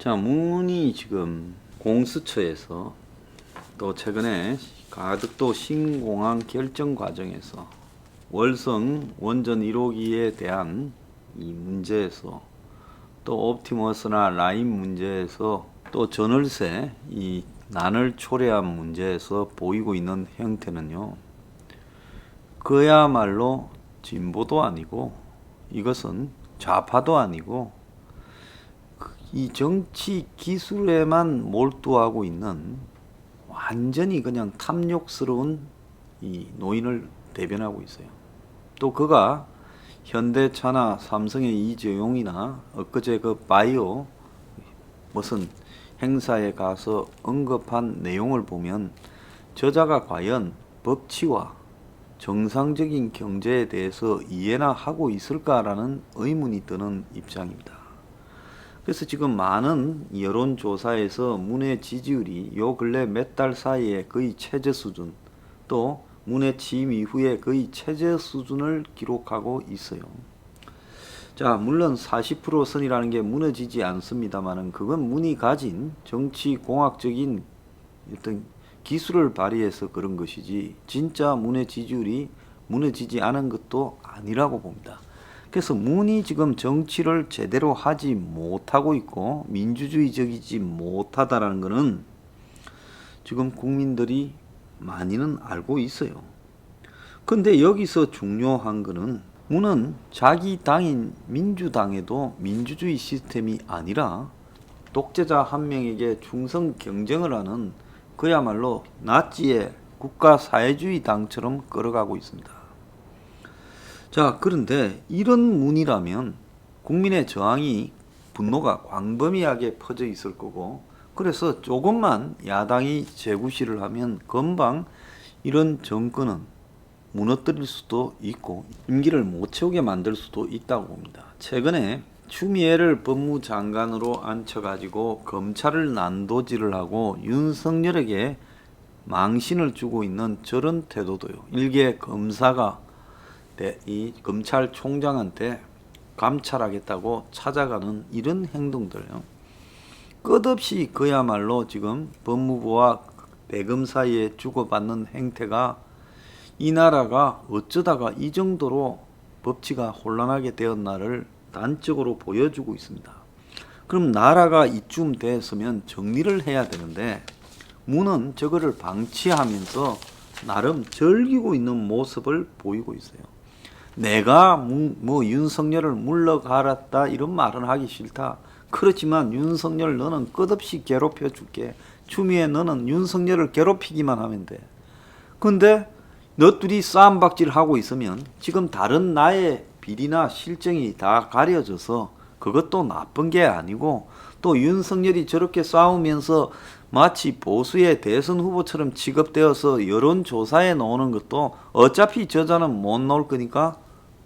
자, 문이 지금 공수처에서 또 최근에 가덕도 신공항 결정 과정에서 월성 원전 1호기에 대한 이 문제에서 또 옵티머스나 라인 문제에서 또 전월세 이 난을 초래한 문제에서 보이고 있는 형태는요, 그야말로 진보도 아니고 이것은 좌파도 아니고 이 정치 기술에만 몰두하고 있는 완전히 그냥 탐욕스러운 이 노인을 대변하고 있어요. 또 그가 현대차나 삼성의 이재용이나 엊그제 그 바이오 무슨 행사에 가서 언급한 내용을 보면 저자가 과연 법치와 정상적인 경제에 대해서 이해나 하고 있을까라는 의문이 드는 입장입니다. 그래서 지금 많은 여론조사에서 문의 지지율이 요 근래 몇 달 사이에 거의 최저 수준, 또 문의 취임 이후에 거의 최저 수준을 기록하고 있어요. 자, 물론 40% 선이라는 게 무너지지 않습니다만은 그건 문이 가진 정치 공학적인 어떤 기술을 발휘해서 그런 것이지 진짜 문의 지지율이 무너지지 않은 것도 아니라고 봅니다. 그래서 문이 지금 정치를 제대로 하지 못하고 있고 민주주의적이지 못하다라는 것은 지금 국민들이 많이는 알고 있어요. 근데 여기서 중요한 것은 문은 자기 당인 민주당에도 민주주의 시스템이 아니라 독재자 한 명에게 충성 경쟁을 하는 그야말로 나치의 국가사회주의 당처럼 끌어가고 있습니다. 자, 그런데 이런 문이라면 국민의 저항이 분노가 광범위하게 퍼져 있을 거고, 그래서 조금만 야당이 재구시를 하면 금방 이런 정권은 무너뜨릴 수도 있고 임기를 못 채우게 만들 수도 있다고 봅니다. 최근에 추미애를 법무장관으로 앉혀가지고 검찰을 난도질을 하고 윤석열에게 망신을 주고 있는 저런 태도도요. 일개 검사가 이 검찰총장한테 감찰하겠다고 찾아가는 이런 행동들요. 끝없이 그야말로 지금 법무부와 대검 사이에 주고받는 행태가 이 나라가 어쩌다가 이 정도로 법치가 혼란하게 되었나를 단적으로 보여주고 있습니다. 그럼 나라가 이쯤 됐으면 정리를 해야 되는데 문은 저거를 방치하면서 나름 즐기고 있는 모습을 보이고 있어요. 내가 뭐 윤석열을 물러갈았다 이런 말은 하기 싫다. 그렇지만 윤석열 너는 끝없이 괴롭혀 줄게. 추미애 너는 윤석열을 괴롭히기만 하면 돼. 근데 너둘이 싸움박질 하고 있으면 지금 다른 나의 비리나 실정이 다 가려져서 그것도 나쁜 게 아니고, 또 윤석열이 저렇게 싸우면서 마치 보수의 대선 후보처럼 취급되어서 여론조사에 나오는 것도 어차피 저자는 못 나올 거니까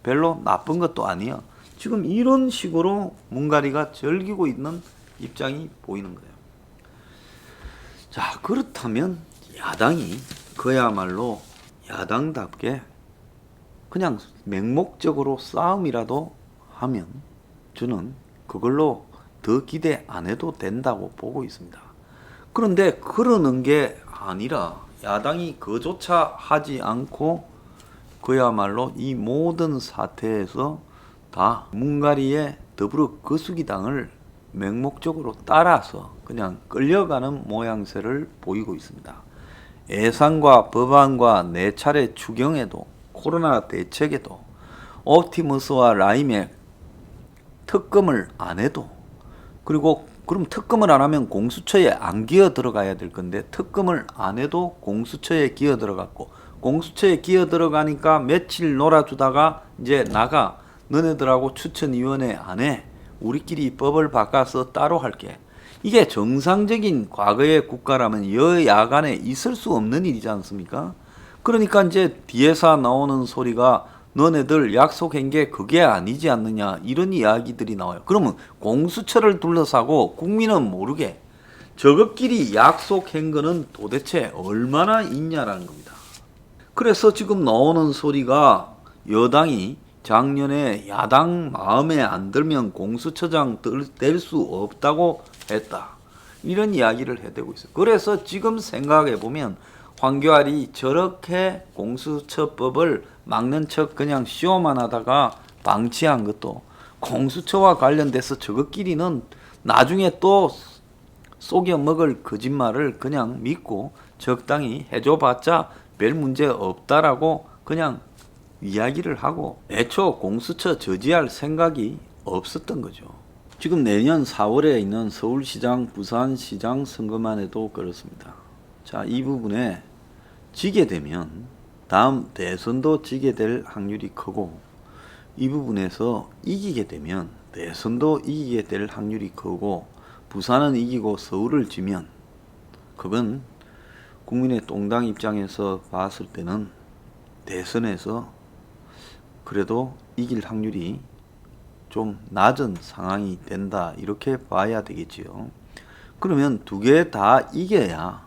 별로 나쁜 것도 아니야. 지금 이런 식으로 문가리가 즐기고 있는 입장이 보이는 거예요. 자, 그렇다면 야당이 그야말로 야당답게 그냥 맹목적으로 싸움이라도 하면 저는 그걸로 더 기대 안 해도 된다고 보고 있습니다. 그런데 그러는 게 아니라 야당이 그조차 하지 않고 그야말로 이 모든 사태에서 다 문가리의 더불어 거수기당을 맹목적으로 따라서 그냥 끌려가는 모양새를 보이고 있습니다. 예산과 법안과 4차례 추경에도 코로나 대책에도 옵티머스와 라임의 특검을 안 해도, 그리고 그럼 특검을 안 하면 공수처에 안 기어 들어가야 될 건데 특검을 안 해도 공수처에 기어 들어갔고, 공수처에 기어 들어가니까 며칠 놀아주다가 이제 나가 너네들하고 추천위원회 안 해. 우리끼리 법을 바꿔서 따로 할게. 이게 정상적인 과거의 국가라면 여야 간에 있을 수 없는 일이지 않습니까? 그러니까 이제 뒤에서 나오는 소리가 너네들 약속한 게 그게 아니지 않느냐 이런 이야기들이 나와요. 그러면 공수처를 둘러싸고 국민은 모르게 저것끼리 약속한 거는 도대체 얼마나 있냐라는 겁니다. 그래서 지금 나오는 소리가 여당이 작년에 야당 마음에 안 들면 공수처장 될 수 없다고 했다. 이런 이야기를 해대고 있어요. 그래서 지금 생각해 보면 황교안이 저렇게 공수처법을 막는 척 그냥 쇼만 하다가 방치한 것도 공수처와 관련돼서 저것끼리는 나중에 또 속여 먹을 거짓말을 그냥 믿고 적당히 해줘봤자 별 문제 없다라고 그냥 이야기를 하고 애초 공수처 저지할 생각이 없었던 거죠. 지금 내년 4월에 있는 서울시장, 부산시장 선거만 해도 그렇습니다. 자, 이 부분에 지게 되면 다음 대선도 지게 될 확률이 크고, 이 부분에서 이기게 되면 대선도 이기게 될 확률이 크고, 부산은 이기고 서울을 지면 그건 국민의 동당 입장에서 봤을 때는 대선에서 그래도 이길 확률이 좀 낮은 상황이 된다, 이렇게 봐야 되겠지요. 그러면 두 개 다 이겨야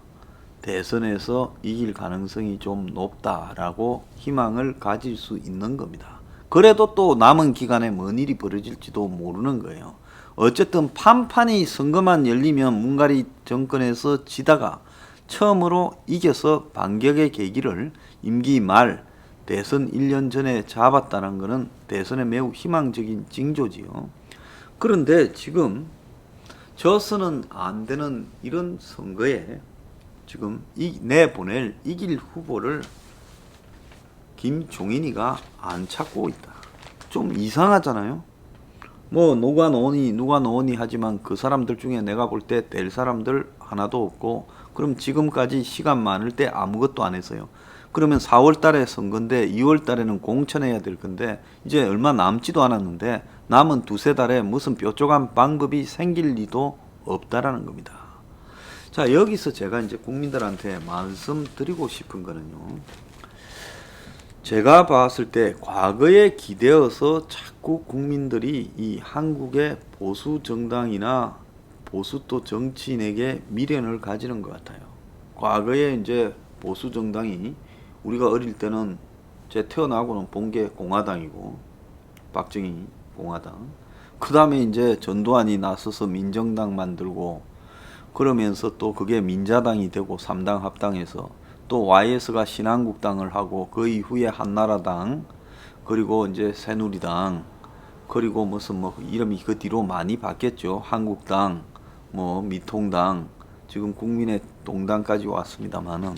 대선에서 이길 가능성이 좀 높다라고 희망을 가질 수 있는 겁니다. 그래도 또 남은 기간에 뭔 일이 벌어질지도 모르는 거예요. 어쨌든 판판이 선거만 열리면 문가리 정권에서 지다가 처음으로 이겨서 반격의 계기를 임기 말 대선 1년 전에 잡았다는 것은 대선에 매우 희망적인 징조지요. 그런데 지금 져서는 안 되는 이런 선거에 지금 내보낼 이길 후보를 김종인이가 안 찾고 있다. 좀 이상하잖아요. 뭐 누가 노니 하지만 그 사람들 중에 내가 볼 때 될 사람들 하나도 없고, 그럼 지금까지 시간 많을 때 아무것도 안 했어요. 그러면 4월 달에 선거인데 2월 달에는 공천해야 될 건데 이제 얼마 남지도 않았는데 남은 두세 달에 무슨 뾰족한 방법이 생길 리도 없다라는 겁니다. 자, 여기서 제가 이제 국민들한테 말씀드리고 싶은 거는요, 제가 봤을 때 과거에 기대어서 자꾸 국민들이 이 한국의 보수 정당이나 보수 또 정치인에게 미련을 가지는 것 같아요. 과거에 이제 보수 정당이 우리가 어릴 때는 제 태어나고는 본 게 공화당이고, 박정희 공화당. 그 다음에 이제 전두환이 나서서 민정당 만들고, 그러면서 또 그게 민자당이 되고 3당 합당해서 또 YS가 신한국당을 하고, 그 이후에 한나라당, 그리고 이제 새누리당, 그리고 무슨 뭐 이름이 그 뒤로 많이 바뀌었죠. 한국당, 뭐 미통당, 지금 국민의 동당까지 왔습니다만은,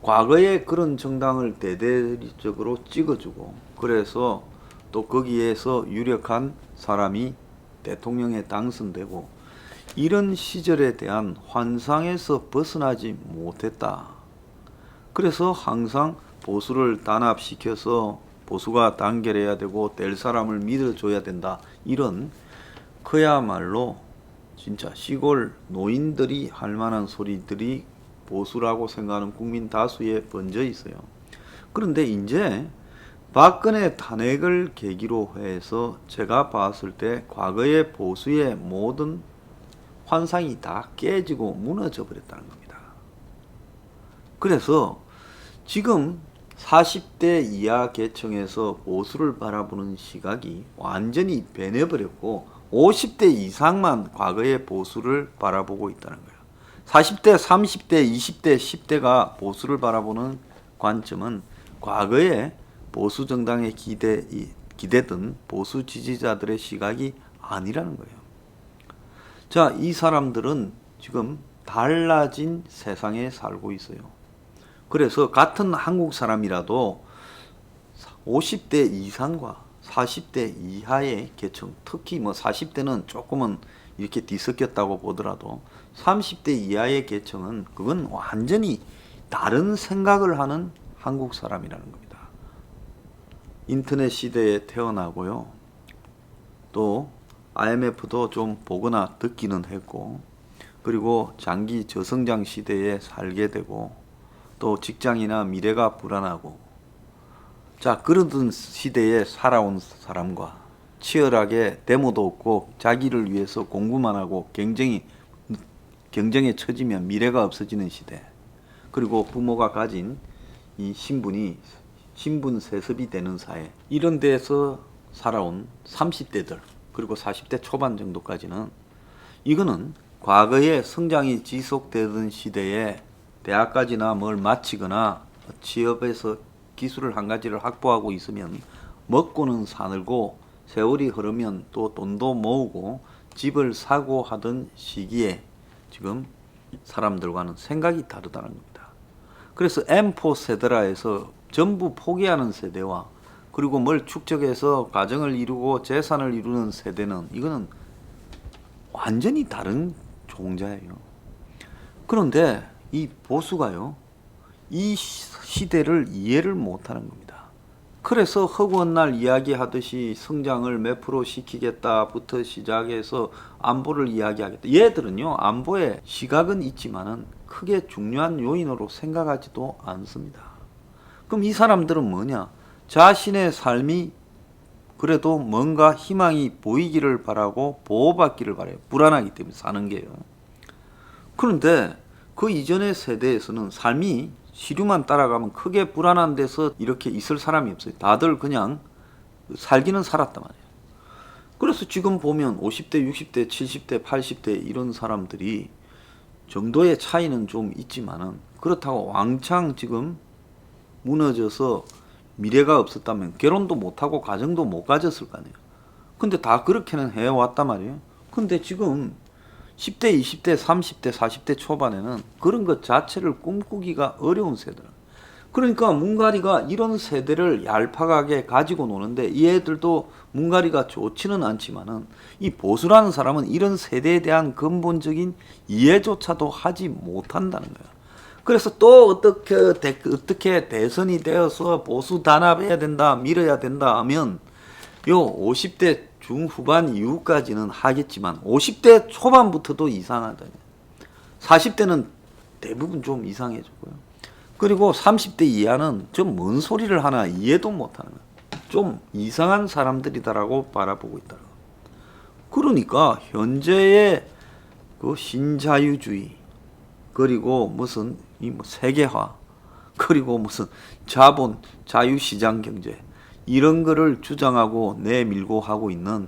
과거에 그런 정당을 대대적으로 찍어주고, 그래서 또 거기에서 유력한 사람이 대통령에 당선되고, 이런 시절에 대한 환상에서 벗어나지 못했다. 그래서 항상 보수를 단합시켜서 보수가 단결해야 되고 될 사람을 믿어줘야 된다, 이런 그야말로 진짜 시골 노인들이 할 만한 소리들이 보수라고 생각하는 국민 다수에 번져 있어요. 그런데 이제 박근혜 탄핵을 계기로 해서 제가 봤을 때 과거의 보수의 모든 환상이 다 깨지고 무너져 버렸다는 겁니다. 그래서 지금 40대 이하 계층에서 보수를 바라보는 시각이 완전히 변해버렸고 50대 이상만 과거의 보수를 바라보고 있다는 거예요. 40대, 30대, 20대, 10대가 보수를 바라보는 관점은 과거에 보수 정당에 기대던 보수 지지자들의 시각이 아니라는 거예요. 자, 이 사람들은 지금 달라진 세상에 살고 있어요. 그래서 같은 한국 사람이라도 50대 이상과 40대 이하의 계층, 특히 뭐 40대는 조금은 이렇게 뒤섞였다고 보더라도 30대 이하의 계층은 그건 완전히 다른 생각을 하는 한국 사람이라는 겁니다. 인터넷 시대에 태어나고요. 또 IMF도 좀 보거나 듣기는 했고, 그리고 장기 저성장 시대에 살게 되고, 또 직장이나 미래가 불안하고, 자, 그러던 시대에 살아온 사람과 치열하게 데모도 없고 자기를 위해서 공부만 하고 경쟁에 처지면 미래가 없어지는 시대, 그리고 부모가 가진 이 신분 세습이 되는 사회, 이런 데서 살아온 30대들, 그리고 40대 초반 정도까지는 이거는 과거에 성장이 지속되던 시대에 대학까지나 뭘 마치거나 취업해서 기술을 한 가지를 확보하고 있으면 먹고는 사늘고 세월이 흐르면 또 돈도 모으고 집을 사고 하던 시기에 지금 사람들과는 생각이 다르다는 겁니다. 그래서 M4 세대라 해서 전부 포기하는 세대와 그리고 뭘 축적해서 가정을 이루고 재산을 이루는 세대는 이거는 완전히 다른 종자예요. 그런데 이 보수가요, 이 시대를 이해를 못하는 겁니다. 그래서 허구한 날 이야기하듯이 성장을 몇 프로 시키겠다부터 시작해서 안보를 이야기하겠다. 얘들은요, 안보에 시각은 있지만은 크게 중요한 요인으로 생각하지도 않습니다. 그럼 이 사람들은 뭐냐? 자신의 삶이 그래도 뭔가 희망이 보이기를 바라고 보호받기를 바라요. 불안하기 때문에 사는 게요. 그런데 그 이전의 세대에서는 삶이 시류만 따라가면 크게 불안한 데서 이렇게 있을 사람이 없어요. 다들 그냥 살기는 살았단 말이에요. 그래서 지금 보면 50대, 60대, 70대, 80대 이런 사람들이 정도의 차이는 좀 있지만은 그렇다고 왕창 지금 무너져서 미래가 없었다면 결혼도 못하고 가정도 못 가졌을 거 아니에요. 근데 다 그렇게는 해왔단 말이에요. 근데 지금 10대, 20대, 30대, 40대 초반에는 그런 것 자체를 꿈꾸기가 어려운 세대. 그러니까 문가리가 이런 세대를 얄팍하게 가지고 노는데 이 애들도 문가리가 좋지는 않지만은 이 보수라는 사람은 이런 세대에 대한 근본적인 이해조차도 하지 못한다는 거예요. 그래서 또 어떻게 대선이 되어서 보수 단합해야 된다, 밀어야 된다 하면 요 50대 중후반 이후까지는 하겠지만 50대 초반부터도 이상하다. 40대는 대부분 좀 이상해졌고요. 그리고 30대 이하는 좀 뭔 소리를 하나 이해도 못하는 좀 이상한 사람들이다라고 바라보고 있다. 그러니까 현재의 그 신자유주의 그리고 무슨 이 뭐 세계화 그리고 무슨 자본 자유시장 경제 이런 거를 주장하고 내밀고 하고 있는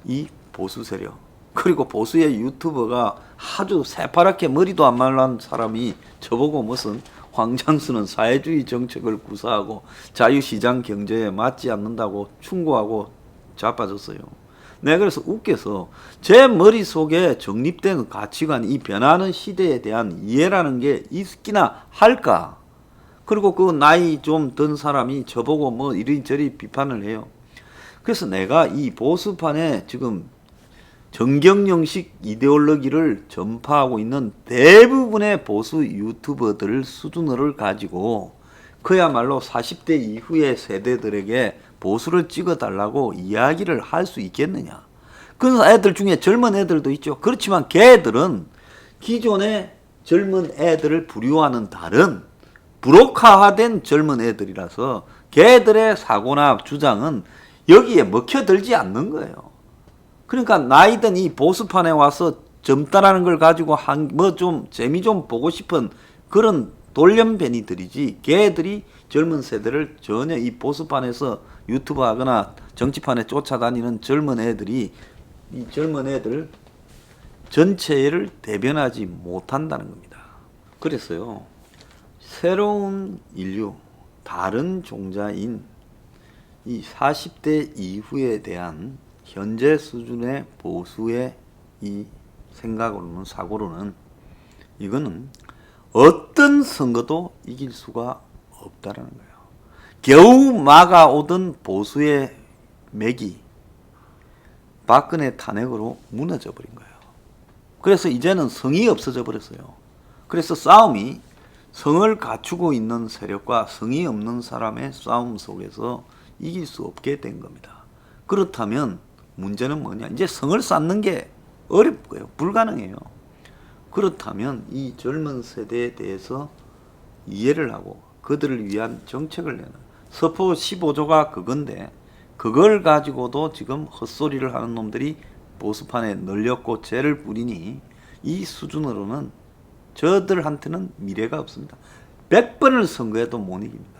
이 보수 세력 그리고 보수의 유튜버가 아주 새파랗게 머리도 안 말란 사람이 저보고 무슨 황장수는 사회주의 정책을 구사하고 자유시장 경제에 맞지 않는다고 충고하고 자빠졌어요. 내가 그래서 웃겨서 제 머릿속에 정립된 가치관 이 변하는 시대에 대한 이해라는 게 있기나 할까? 그리고 그 나이 좀 든 사람이 저보고 뭐 이리저리 비판을 해요. 그래서 내가 이 보수판에 지금 정경영식 이데올로기를 전파하고 있는 대부분의 보수 유튜버들 수준을 가지고 그야말로 40대 이후의 세대들에게 보수를 찍어달라고 이야기를 할 수 있겠느냐. 그런 애들 중에 젊은 애들도 있죠. 그렇지만 걔들은 기존의 젊은 애들을 부류와는 다른 브로카화된 젊은 애들이라서 걔들의 사고나 주장은 여기에 먹혀들지 않는 거예요. 그러니까 나이든 이 보수판에 와서 젊다라는 걸 가지고 뭐 좀 재미 좀 보고 싶은 그런 돌연변이들이지 걔들이 젊은 세대를 전혀 이 보수판에서 유튜브 하거나 정치판에 쫓아다니는 젊은 애들이 이 젊은 애들 전체를 대변하지 못한다는 겁니다. 그래서요. 새로운 인류, 다른 종자인 이 40대 이후에 대한 현재 수준의 보수의 이 생각으로는 사고로는 이거는 어떤 선거도 이길 수가 없다라는 거예요. 겨우 막아오던 보수의 맥이 박근혜 탄핵으로 무너져 버린 거예요. 그래서 이제는 성이 없어져 버렸어요. 그래서 싸움이 성을 갖추고 있는 세력과 성이 없는 사람의 싸움 속에서 이길 수 없게 된 겁니다. 그렇다면 문제는 뭐냐? 이제 성을 쌓는 게 어렵고요. 불가능해요. 그렇다면 이 젊은 세대에 대해서 이해를 하고 그들을 위한 정책을 내는 서포 15조가 그건데 그걸 가지고도 지금 헛소리를 하는 놈들이 보수판에 널렸고 죄를 뿌리니 이 수준으로는 저들한테는 미래가 없습니다. 100번을 선거해도 못 이깁니다.